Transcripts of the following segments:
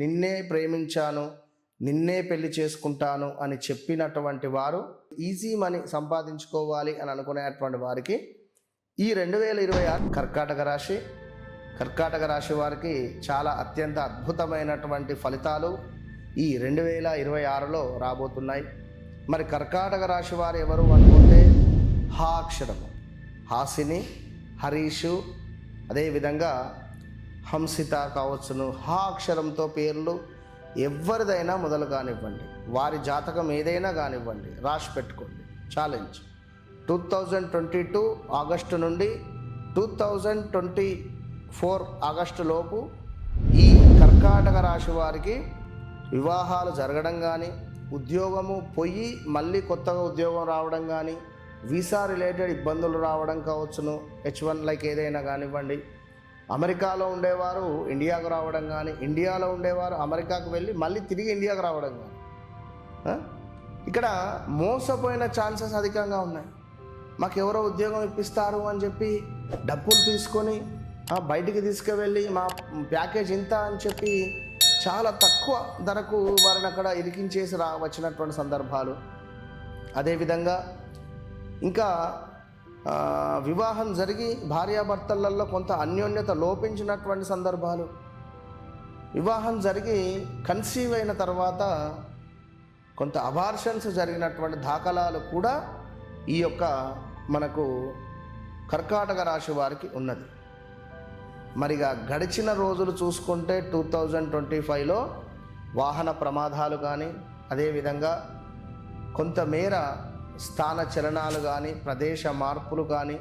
నిన్నే ప్రేమించాను, నిన్నే పెళ్లి చేసుకుంటాను అని చెప్పినటువంటి వారు ఈజీ మనీ సంపాదించుకోవాలి అని అనుకునేటువంటి వారికి ఈ 2026 కర్కాటక రాశి వారికి చాలా అత్యంత అద్భుతమైనటువంటి ఫలితాలు ఈ 2026లో రాబోతున్నాయి. మరి కర్కాటక రాశి వారు ఎవరు అనుకుంటే హా అక్షరము, హాసిని, హరీషు, అదేవిధంగా హంసిత కావచ్చును. హా అక్షరంతో పేర్లు ఎవరిదైనా మొదలు కానివ్వండి, వారి జాతకం ఏదైనా కానివ్వండి, రాసి పెట్టుకోండి. ఛాలెంజ్ 2022 ఆగస్టు నుండి 2024 ఆగస్టు లోపు ఈ కర్కాటక రాశి వారికి వివాహాలు జరగడం కానీ, ఉద్యోగము పోయి మళ్ళీ కొత్తగా ఉద్యోగం రావడం కానీ, వీసా రిలేటెడ్ ఇబ్బందులు రావడం కావచ్చును, H1 లైక్ ఏదైనా కానివ్వండి. అమెరికాలో ఉండేవారు ఇండియాకు రావడం కానీ, ఇండియాలో ఉండేవారు అమెరికాకు వెళ్ళి మళ్ళీ తిరిగి ఇండియాకు రావడం కానీ, ఇక్కడ మోసపోయిన ఛాన్సెస్ అధికంగా ఉన్నాయి. మాకు ఎవరో ఉద్యోగం ఇప్పిస్తారు అని చెప్పి డబ్బులు తీసుకొని బయటికి తీసుకువెళ్ళి మా ప్యాకేజ్ ఇంత అని చెప్పి చాలా తక్కువ ధరకు వారిని అక్కడ ఇరికించేసి వచ్చినటువంటి సందర్భాలు. అదేవిధంగా ఇంకా వివాహం జరిగి భార్యాభర్తలలో కొంత అన్యోన్యత లోపించినటువంటి సందర్భాలు, వివాహం జరిగి కన్సీవ్ అయిన తర్వాత కొంత అబార్షన్స్ జరిగినటువంటి దాఖలాలు కూడా ఈ యొక్క మనకు కర్కాటక రాశి వారికి ఉన్నది. మరిగా గడిచిన రోజులు చూసుకుంటే 2025లో వాహన ప్రమాదాలు కానీ, అదేవిధంగా కొంతమేర స్థాన చలనాలు కానీ, ప్రదేశ మార్పులు కానీ,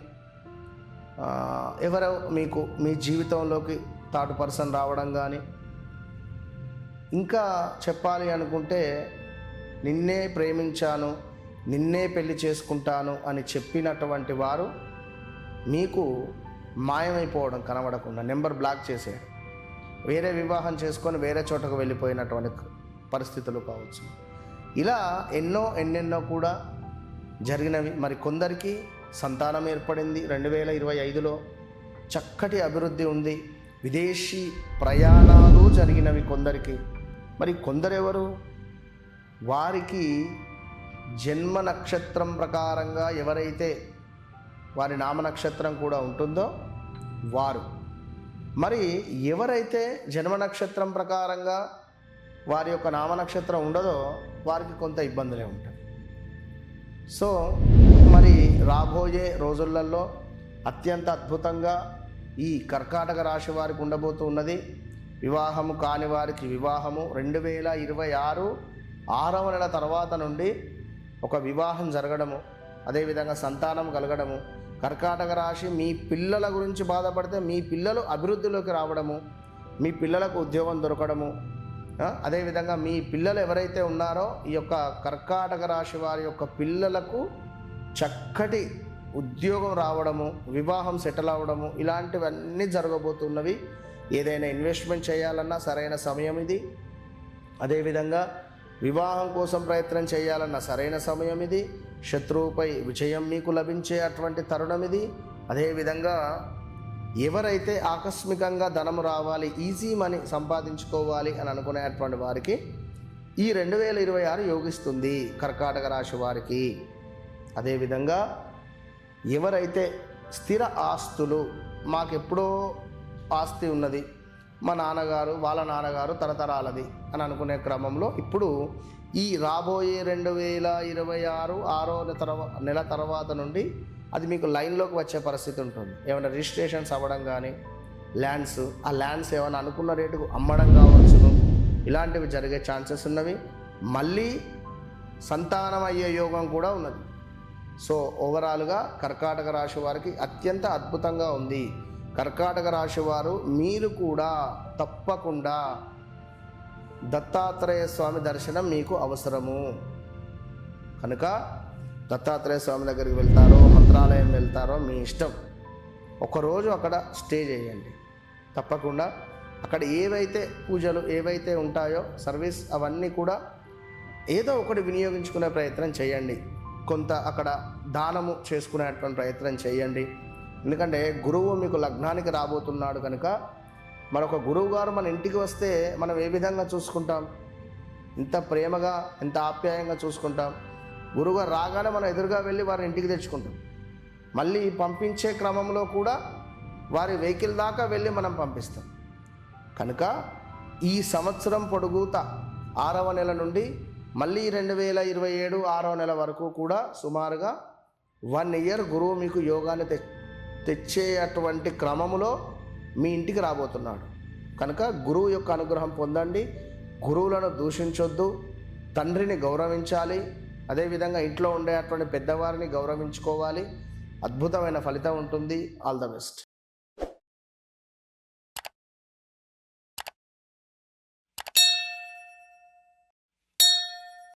ఎవరో మీకు మీ జీవితంలోకి థర్డ్ పర్సన్ రావడం కానీ, ఇంకా చెప్పాలి అనుకుంటే నిన్నే ప్రేమించాను, నిన్నే పెళ్లి చేసుకుంటాను అని చెప్పినటువంటి వారు మీకు మాయమైపోవడం, కనబడకుండా నెంబర్ బ్లాక్ చేసేయడం, వేరే వివాహం చేసుకొని వేరే చోటకు వెళ్ళిపోయినటువంటి పరిస్థితులు కావచ్చు. ఇలా ఎన్నెన్నో కూడా జరిగినవి. మరి కొందరికి సంతానం ఏర్పడింది 2025లో, చక్కటి అభివృద్ధి ఉంది, విదేశీ ప్రయాణాలు జరిగినవి కొందరికి. మరి కొందరెవరు, వారికి జన్మ నక్షత్రం ప్రకారంగా ఎవరైతే వారి నామ నక్షత్రం కూడా ఉంటుందో వారు, మరి ఎవరైతే జన్మ నక్షత్రం ప్రకారంగా వారి యొక్క నామ నక్షత్రం ఉండదో వారికి కొంత ఇబ్బందులే ఉంటాయి. సో మరి రాబోయే రోజులలో అత్యంత అద్భుతంగా ఈ కర్కాటక రాశి వారికి ఉండబోతూ ఉన్నది. వివాహము కాని వారికి వివాహము 2026 6వ నెల తర్వాత నుండి ఒక వివాహం జరగడము, అదేవిధంగా సంతానం కలగడము. కర్కాటక రాశి మీ పిల్లల గురించి బాధపడితే మీ పిల్లలు అభివృద్ధిలోకి రావడము, మీ పిల్లలకు ఉద్యోగం దొరకడము, అదేవిధంగా మీ పిల్లలు ఎవరైతే ఉన్నారో ఈ యొక్క కర్కాటక రాశి వారి యొక్క పిల్లలకు చక్కటి ఉద్యోగం రావడము, వివాహం సెటిల్ అవ్వడము, ఇలాంటివన్నీ జరగబోతున్నవి. ఏదైనా ఇన్వెస్ట్మెంట్ చేయాలన్నా సరైన సమయం ఇది. అదేవిధంగా వివాహం కోసం ప్రయత్నం చేయాలన్న సరైన సమయం ఇది. శత్రువుపై విజయం మీకు లభించే అటువంటి తరుణం ఇది. అదేవిధంగా ఎవరైతే ఆకస్మికంగా ధనం రావాలి, ఈజీ మనీ సంపాదించుకోవాలి అని అనుకునేటువంటి వారికి ఈ 2026 యోగిస్తుంది కర్కాటక రాశి వారికి. అదేవిధంగా ఎవరైతే స్థిర ఆస్తులు, మాకెప్పుడో ఆస్తి ఉన్నది, మా నాన్నగారు వాళ్ళ నాన్నగారు తరతరాలది అని అనుకునే క్రమంలో ఇప్పుడు ఈ రాబోయే 2026 6వ నెల తర్వాత నుండి అది మీకు లైన్లోకి వచ్చే పరిస్థితి ఉంటుంది. ఏమైనా రిజిస్ట్రేషన్స్ అవ్వడం కానీ, ల్యాండ్స్, ఆ ల్యాండ్స్ ఏమైనా అనుకున్న రేటుకు అమ్మడం కావచ్చును, ఇలాంటివి జరిగే ఛాన్సెస్ ఉన్నవి. మళ్ళీ సంతానం అయ్యే యోగం కూడా ఉన్నది. సో ఓవరాల్గా కర్కాటక రాశి వారికి అత్యంత అద్భుతంగా ఉంది. కర్కాటక రాశి వారు మీరు కూడా తప్పకుండా దత్తాత్రేయ స్వామి దర్శనం మీకు అవసరము కనుక దత్తాత్రేయ స్వామి దగ్గరికి వెళ్తారో, మంత్రాలయం వెళ్తారో మీ ఇష్టం. ఒకరోజు అక్కడ స్టే చేయండి తప్పకుండా. అక్కడ ఏవైతే పూజలు ఏవైతే ఉంటాయో సర్వీస్ అవన్నీ కూడా ఏదో ఒకటి వినియోగించుకునే ప్రయత్నం చేయండి. కొంత అక్కడ దానము చేసుకునేటువంటి ప్రయత్నం చేయండి. ఎందుకంటే గురువు మీకు లగ్నానికి రాబోతున్నాడు కనుక మరొక గురువు గారు మన ఇంటికి వస్తే మనం ఏ విధంగా చూసుకుంటాం? ఎంత ప్రేమగా, ఎంత ఆప్యాయంగా చూసుకుంటాం. గురువుగారు రాగానే మనం ఎదురుగా వెళ్ళి వారిని ఇంటికి తెచ్చుకుంటాం. మళ్ళీ పంపించే క్రమంలో కూడా వారి వెహికల్ దాకా వెళ్ళి మనం పంపిస్తాం. కనుక ఈ సంవత్సరం పొడుగుతా 6వ నెల నుండి మళ్ళీ 2027 6వ నెల వరకు కూడా సుమారుగా 1 ఇయర్ గురువు మీకు యోగాన్ని తెచ్చేటువంటి క్రమములో మీ ఇంటికి రాబోతున్నాడు. కనుక గురువు యొక్క అనుగ్రహం పొందండి. గురువులను దూషించొద్దు. తండ్రిని గౌరవించాలి. అదేవిధంగా ఇంట్లో ఉండేటువంటి పెద్దవారిని గౌరవించుకోవాలి. అద్భుతమైన ఫలితం ఉంటుంది. All the best.